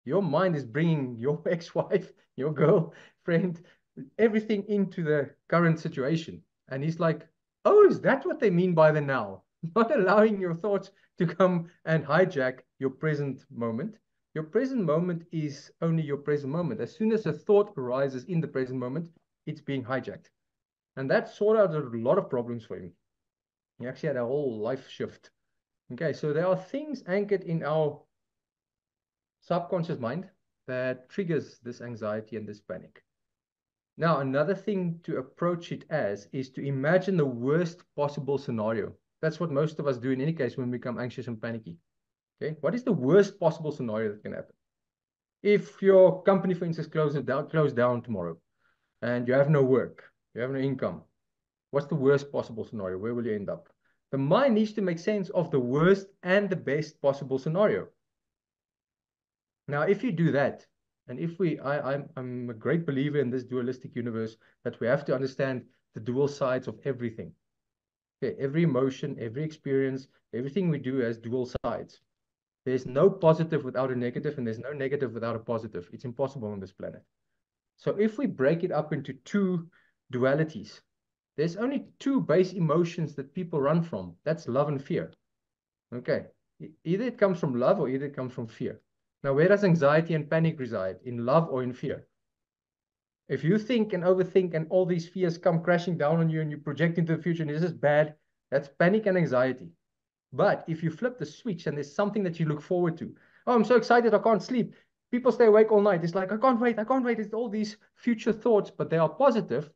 Your mind is bringing your ex-wife, your girlfriend, everything into the current situation. And he's like, oh, is that what they mean by the now? Not allowing your thoughts to come and hijack your present moment. Your present moment is only your present moment. As soon as a thought arises in the present moment, it's being hijacked. And that sorted out a lot of problems for him. He actually had a whole life shift. Okay, so there are things anchored in our subconscious mind that triggers this anxiety and this panic. Now, another thing to approach it as is to imagine the worst possible scenario. That's what most of us do in any case when we become anxious and panicky. Okay, what is the worst possible scenario that can happen? If your company, for instance, closes down tomorrow and you have no work, you have no income, what's the worst possible scenario? Where will you end up? The mind needs to make sense of the worst and the best possible scenario. Now, if you do that, and if I'm a great believer in this dualistic universe that we have to understand the dual sides of everything. Okay, every emotion, every experience, everything we do has dual sides. There's no positive without a negative, and there's no negative without a positive. It's impossible on this planet. So if we break it up into two dualities, there's only two base emotions that people run from. That's love and fear. Okay. Either it comes from love or either it comes from fear. Now, where does anxiety and panic reside? In love or in fear? If you think and overthink and all these fears come crashing down on you and you project into the future and this is bad, that's panic and anxiety. But if you flip the switch and there's something that you look forward to, oh, I'm so excited, I can't sleep. People stay awake all night. It's like, I can't wait, I can't wait. It's all these future thoughts, but they are positive.